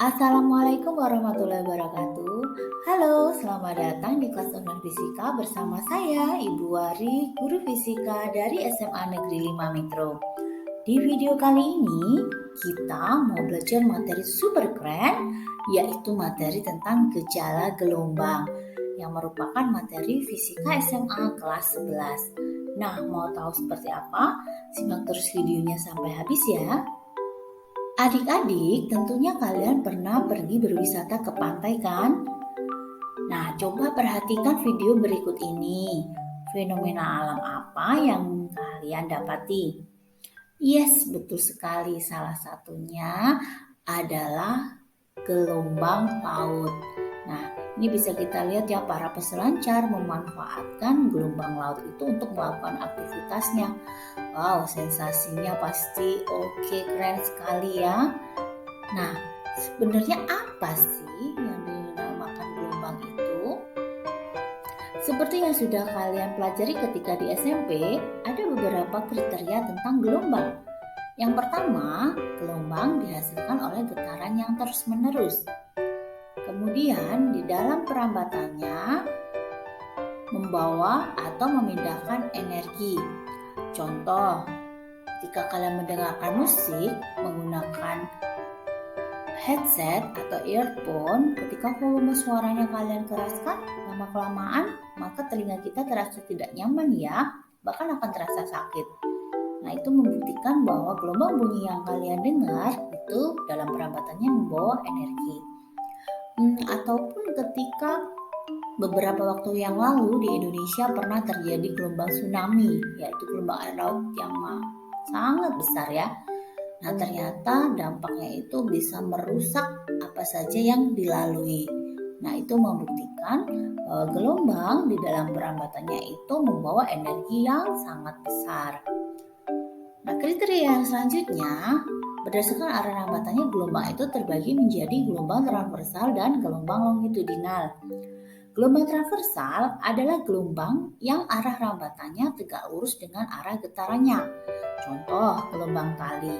Assalamualaikum warahmatullahi wabarakatuh. Halo, selamat datang di kelas online fisika bersama saya, Ibu Wari, guru fisika dari SMA Negeri 5 Metro. Di video kali ini, kita mau belajar materi super keren, yaitu materi tentang gejala gelombang, yang merupakan materi fisika SMA kelas 11. Nah, mau tahu seperti apa? Simak terus videonya sampai habis ya. Adik-adik, tentunya kalian pernah pergi berwisata ke pantai kan? Nah, coba perhatikan video berikut ini. Fenomena alam apa yang kalian dapati? Yes, betul sekali. Salah satunya adalah gelombang laut. Nah, ini bisa kita lihat ya, para peselancar memanfaatkan gelombang laut itu untuk melakukan aktivitasnya. Wow, sensasinya pasti oke, keren sekali ya. Nah, sebenarnya apa sih yang dinamakan gelombang itu? Seperti yang sudah kalian pelajari ketika di SMP, ada beberapa kriteria tentang gelombang. Yang pertama, gelombang dihasilkan oleh getaran yang terus-menerus. Kemudian, di dalam perambatannya membawa atau memindahkan energi. Contoh, ketika kalian mendengarkan musik menggunakan headset atau earphone, ketika volume suaranya kalian keraskan, lama-kelamaan maka telinga kita terasa tidak nyaman ya, bahkan akan terasa sakit. Nah, itu membuktikan bahwa gelombang bunyi yang kalian dengar itu dalam perambatannya membawa energi. Ataupun ketika beberapa waktu yang lalu di Indonesia pernah terjadi gelombang tsunami, yaitu gelombang air laut yang sangat besar ya. Nah, ternyata dampaknya itu bisa merusak apa saja yang dilalui. Nah, itu membuktikan bahwa gelombang di dalam perambatannya itu membawa energi yang sangat besar. Nah, kriteria yang selanjutnya, berdasarkan arah rambatannya gelombang itu terbagi menjadi gelombang transversal dan gelombang longitudinal. Gelombang transversal adalah gelombang yang arah rambatannya tegak lurus dengan arah getarannya. Contoh, gelombang kali.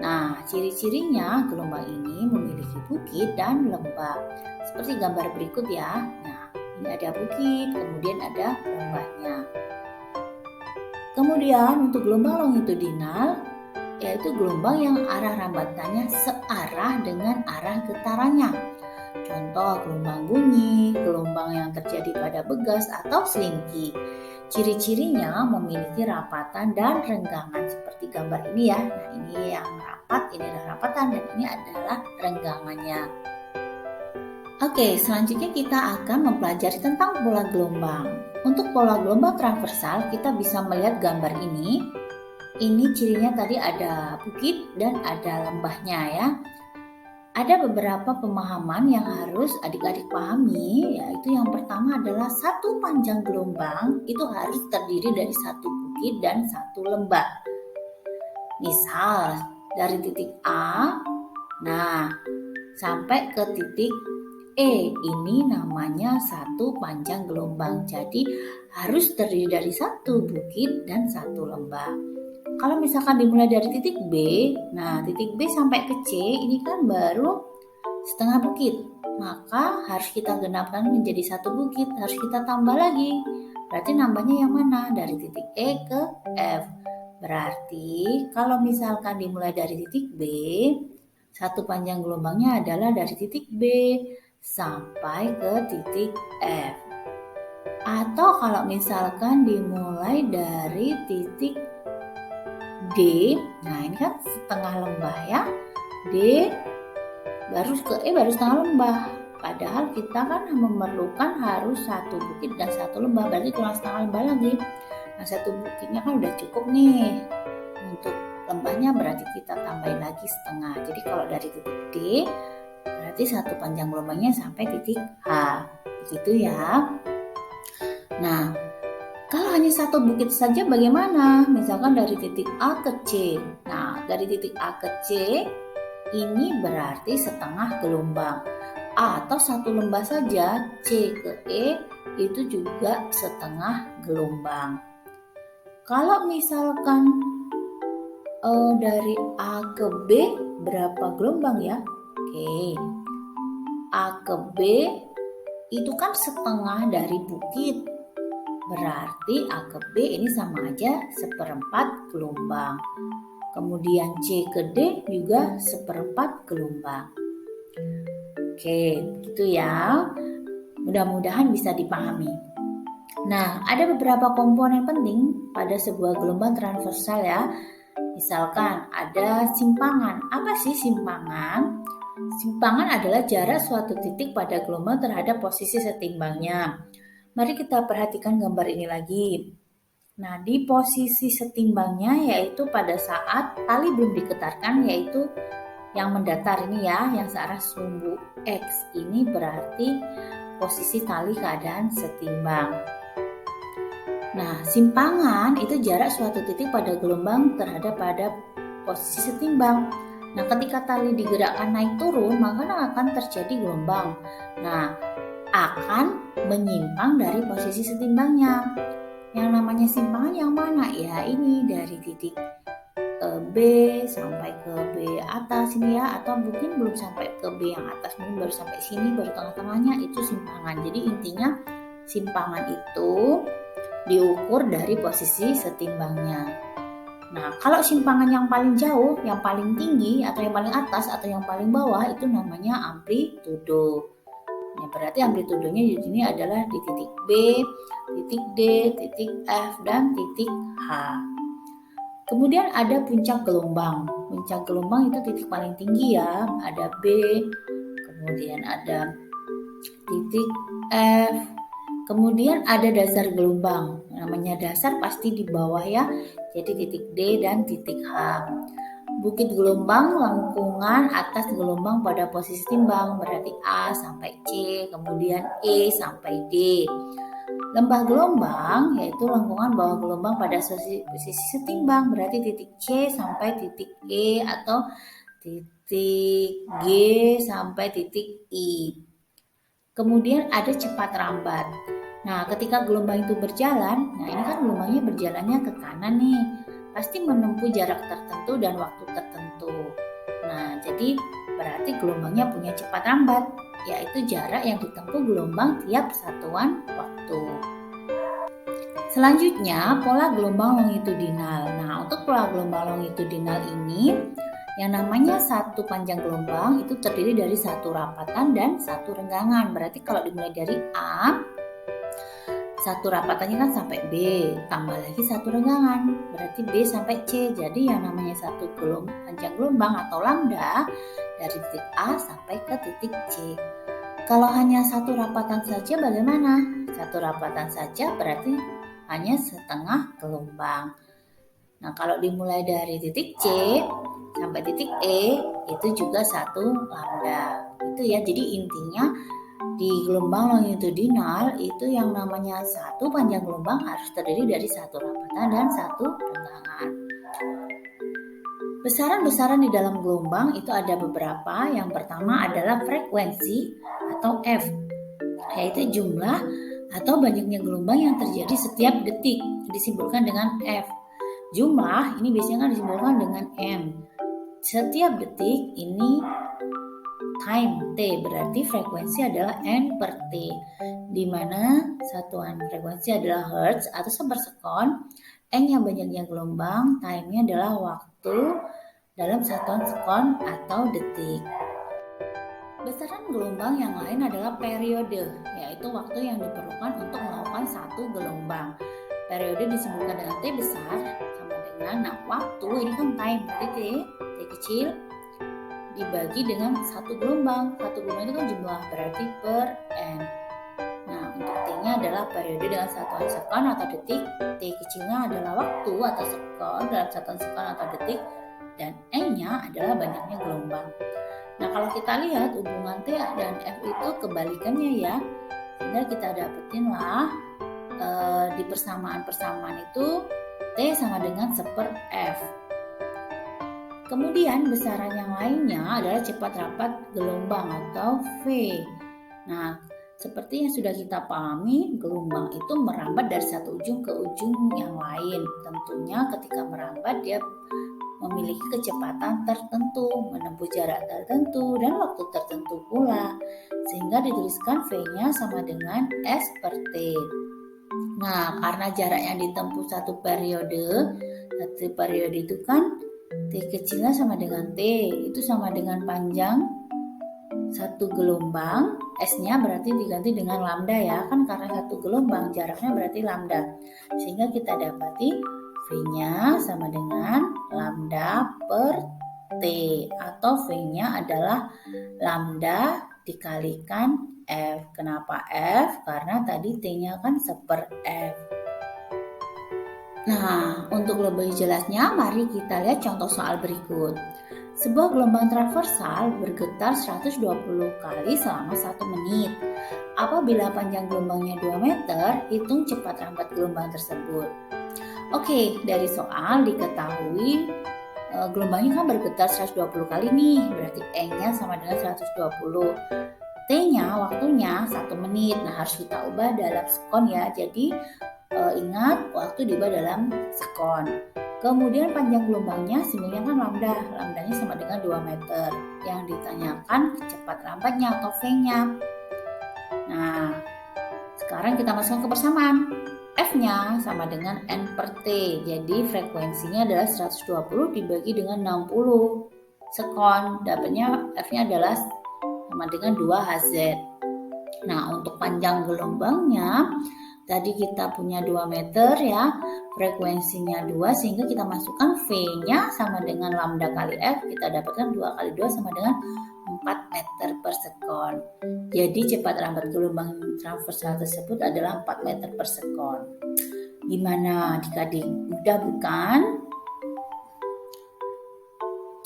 Nah, ciri-cirinya gelombang ini memiliki bukit dan lembah. Seperti gambar berikut ya. Nah, ini ada bukit, kemudian ada lembahnya. Kemudian untuk gelombang longitudinal, yaitu gelombang yang arah rambatannya searah dengan arah getarannya. Contoh, gelombang bunyi, gelombang yang terjadi pada begas atau selingki. Ciri-cirinya memiliki rapatan dan renggangan seperti gambar ini ya. Nah, ini yang rapat, ini adalah rapatan, dan ini adalah renggangannya. Oke, selanjutnya kita akan mempelajari tentang pola gelombang. Untuk pola gelombang transversal, kita bisa melihat gambar ini. Ini cirinya tadi ada bukit dan ada lembahnya ya. Ada beberapa pemahaman yang harus adik-adik pahami, yaitu yang pertama adalah satu panjang gelombang itu harus terdiri dari satu bukit dan satu lembah. Misal dari titik A, nah sampai ke titik E, ini namanya satu panjang gelombang. Jadi harus terdiri dari satu bukit dan satu lembah. Kalau misalkan dimulai dari titik B, nah titik B sampai ke C ini kan baru setengah bukit. Maka harus kita genapkan menjadi satu bukit, harus kita tambah lagi. Berarti nambahnya yang mana? Dari titik E ke F. Berarti kalau misalkan dimulai dari titik B, satu panjang gelombangnya adalah dari titik B sampai ke titik F. Atau kalau misalkan dimulai dari titik D, nah ini kan setengah lembah ya, D baru ke E baru setengah lembah. Padahal kita kan memerlukan harus satu bukit dan satu lembah, berarti kurang setengah lembah lagi. Nah, satu bukitnya kan udah cukup nih. Untuk lembahnya berarti kita tambahin lagi setengah. Jadi kalau dari titik D, berarti satu panjang gelombangnya sampai titik H. Begitu ya. Nah, kalau hanya satu bukit saja bagaimana? Misalkan dari titik A ke C. Nah, dari titik A ke C ini berarti setengah gelombang. A atau satu lembah saja, C ke E itu juga setengah gelombang. Kalau misalkan dari A ke B berapa gelombang ya? Oke. A ke B itu kan setengah dari bukit. Berarti A ke B ini sama aja seperempat gelombang. Kemudian C ke D juga seperempat gelombang. Oke, gitu ya. Mudah-mudahan bisa dipahami. Nah, ada beberapa komponen penting pada sebuah gelombang transversal ya. Misalkan ada simpangan. Apa sih simpangan? Simpangan adalah jarak suatu titik pada gelombang terhadap posisi setimbangnya. Mari kita perhatikan gambar ini lagi. Nah, di posisi setimbangnya yaitu pada saat tali belum diketarkan, yaitu yang mendatar ini ya, yang searah sumbu X ini berarti posisi tali keadaan setimbang. Nah, simpangan itu jarak suatu titik pada gelombang terhadap pada posisi setimbang. Nah, ketika tali digerakkan naik turun, maka akan terjadi gelombang. Nah, akan menyimpang dari posisi setimbangnya. Yang namanya simpangan yang mana? Ya, ini dari titik B sampai ke B atas ini ya, atau mungkin belum sampai ke B yang atas, mungkin baru sampai sini, baru tengah-tengahnya, itu simpangan. Jadi intinya simpangan itu diukur dari posisi setimbangnya. Nah, kalau simpangan yang paling jauh, yang paling tinggi, atau yang paling atas, atau yang paling bawah, itu namanya amplitudo. Ya, berarti amplitudonya di sini adalah di titik B, titik D, titik F, dan titik H. Kemudian ada puncak gelombang. Puncak gelombang itu titik paling tinggi ya, ada B, kemudian ada titik F, kemudian ada dasar gelombang. Namanya dasar pasti di bawah ya, jadi titik D dan titik H. Bukit gelombang, lengkungan atas gelombang pada posisi timbang, berarti A sampai C, kemudian E sampai D. Lembah gelombang yaitu lengkungan bawah gelombang pada posisi setimbang, berarti titik C sampai titik E atau titik G sampai titik I. Kemudian ada cepat rambat. Nah, ketika gelombang itu berjalan, nah ini kan gelombangnya berjalannya ke kanan nih, pasti menempuh jarak tertentu dan waktu tertentu. Nah, jadi berarti gelombangnya punya cepat rambat, yaitu jarak yang ditempuh gelombang tiap satuan waktu. Selanjutnya, pola gelombang longitudinal. Nah, untuk pola gelombang longitudinal ini, yang namanya satu panjang gelombang itu terdiri dari satu rapatan dan satu renggangan. Berarti kalau dimulai dari A, satu rapatannya kan sampai B, tambah lagi satu renggangan, berarti B sampai C. Jadi yang namanya satu panjang gelombang atau lambda dari titik A sampai ke titik C. Kalau hanya satu rapatan saja bagaimana? Satu rapatan saja berarti hanya setengah gelombang. Nah, kalau dimulai dari titik C sampai titik E itu juga satu lambda. Itu ya, jadi intinya di gelombang longitudinal itu yang namanya satu panjang gelombang harus terdiri dari satu rapatan dan satu renggangan. Besaran-besaran di dalam gelombang itu ada beberapa. Yang pertama adalah frekuensi atau F, yaitu jumlah atau banyaknya gelombang yang terjadi setiap detik, disimbolkan dengan F. Jumlah ini biasanya kan disimbolkan dengan M. Setiap detik ini time T, berarti frekuensi adalah N per T, di mana satuan frekuensi adalah Hertz atau sepersekon, N yang banyaknya gelombang, time-nya adalah waktu dalam satuan sekon atau detik. Besaran gelombang yang lain adalah periode, yaitu waktu yang diperlukan untuk melakukan satu gelombang. Periode disebutkan dengan T besar sama dengan waktu, ini kan time, berarti T kecil dibagi dengan satu gelombang. Satu gelombang itu kan jumlah, berarti per N. Nah, untuk T-nya adalah periode dengan satuan sekon atau detik, T kecilnya adalah waktu atau sekon dalam satuan sekon atau detik, dan N-nya adalah banyaknya gelombang. Nah, kalau kita lihat hubungan T dan F itu kebalikannya ya, sehingga kita dapetin lah di persamaan-persamaan itu T sama dengan seper F. Kemudian besaran yang lainnya adalah cepat rapat gelombang atau V. Nah, seperti yang sudah kita pahami, gelombang itu merambat dari satu ujung ke ujung yang lain. Tentunya ketika merambat dia memiliki kecepatan tertentu, menempuh jarak tertentu dan waktu tertentu pula. sehingga dituliskan V-nya sama dengan S per T. Nah, karena jarak yang ditempuh satu periode itu kan T kecilnya sama dengan T, itu sama dengan panjang satu gelombang, S-nya berarti diganti dengan lambda ya, kan karena satu gelombang jaraknya berarti lambda. Sehingga kita dapati V-nya sama dengan lambda per T, atau V-nya adalah lambda dikalikan F. Kenapa F? Karena tadi T-nya kan seper F. Nah, untuk lebih jelasnya, mari kita lihat contoh soal berikut. Sebuah gelombang transversal bergetar 120 kali selama 1 menit. Apabila panjang gelombangnya 2 meter, hitung cepat rambat gelombang tersebut. Oke, dari soal diketahui gelombangnya kan bergetar 120 kali nih, berarti E-nya sama dengan 120. T-nya waktunya 1 menit, nah harus kita ubah dalam sekon ya, jadi ingat waktu diubah dalam sekon. Kemudian panjang gelombangnya simbolnya kan lambda, lambdanya sama dengan 2 meter. Yang ditanyakan cepat rambatnya atau V-nya. Nah, sekarang kita masukkan ke persamaan. F-nya sama dengan N per T, jadi frekuensinya adalah 120 dibagi dengan 60 sekon, dapatnya F-nya adalah sama dengan 2 Hz. Nah, untuk panjang gelombangnya tadi kita punya 2 meter ya, frekuensinya 2, sehingga kita masukkan V-nya sama dengan lambda kali F, kita dapatkan 2 kali 2 sama dengan 4 meter per sekon. Jadi cepat rambat gelombang transversal tersebut adalah 4 meter per sekon. Gimana adik-adik? Mudah bukan?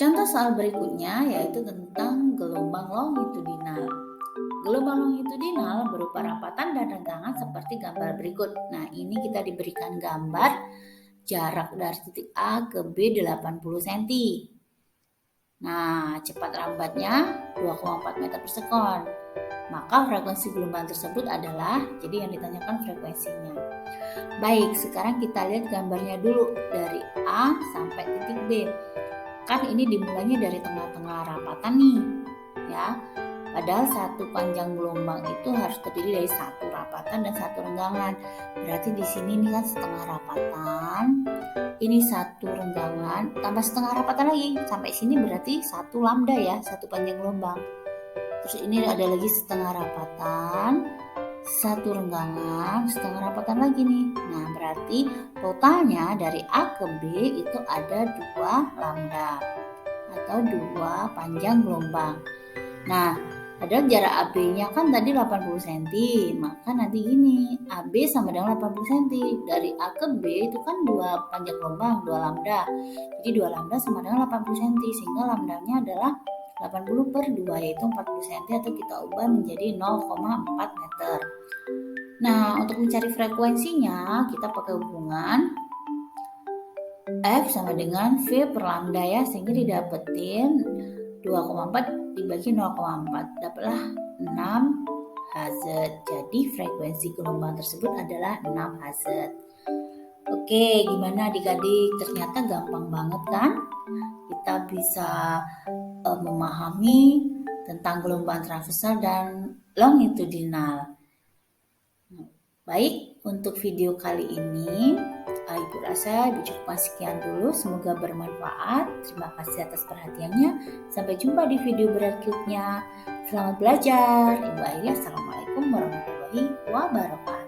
Contoh soal berikutnya yaitu tentang gelombang longitudinal. Gelombang longitudinal berupa rapatan dan renggangan seperti gambar berikut. Nah, ini kita diberikan gambar jarak dari titik A ke B 80 cm. Nah, cepat rambatnya 2,4 meter per sekon. Maka frekuensi gelombang tersebut adalah, jadi yang ditanyakan frekuensinya. Baik, sekarang kita lihat gambarnya dulu dari A sampai titik B. Kan ini dimulainya dari tengah-tengah rapatan nih, ya. Padahal satu panjang gelombang itu harus terdiri dari satu rapatan dan satu renggangan. Berarti di sini nih kan setengah rapatan, ini satu renggangan, tambah setengah rapatan lagi. Sampai sini berarti satu lambda ya, satu panjang gelombang. Terus ini ada lagi setengah rapatan, satu renggangan, setengah rapatan lagi nih. Nah, berarti totalnya dari A ke B itu ada 2 lambda atau 2 panjang gelombang. Nah, padahal jarak AB-nya kan tadi 80 cm, maka nanti gini, AB sama dengan 80 cm. Dari A ke B itu kan 2 panjang gelombang, 2 lambda. Jadi 2 lambda sama dengan 80 cm, sehingga lambdanya adalah 80 per 2, yaitu 40 cm, atau kita ubah menjadi 0,4 meter. Nah, untuk mencari frekuensinya, kita pakai hubungan F sama dengan V per lambda ya, sehingga didapetin 2,4 dibagi 0,4, dapatlah 6 Hz. Jadi frekuensi gelombang tersebut adalah 6 Hz. Oke, gimana adik-adik? Ternyata gampang banget kan? Kita bisa memahami tentang gelombang transversal dan longitudinal. Baik, untuk video kali ini Ibu rasa Ibu cukupkan sekian dulu. Semoga bermanfaat. Terima kasih atas perhatiannya. Sampai jumpa di video berikutnya. Selamat belajar. Ibu Ayah, Assalamualaikum warahmatullahi wabarakatuh.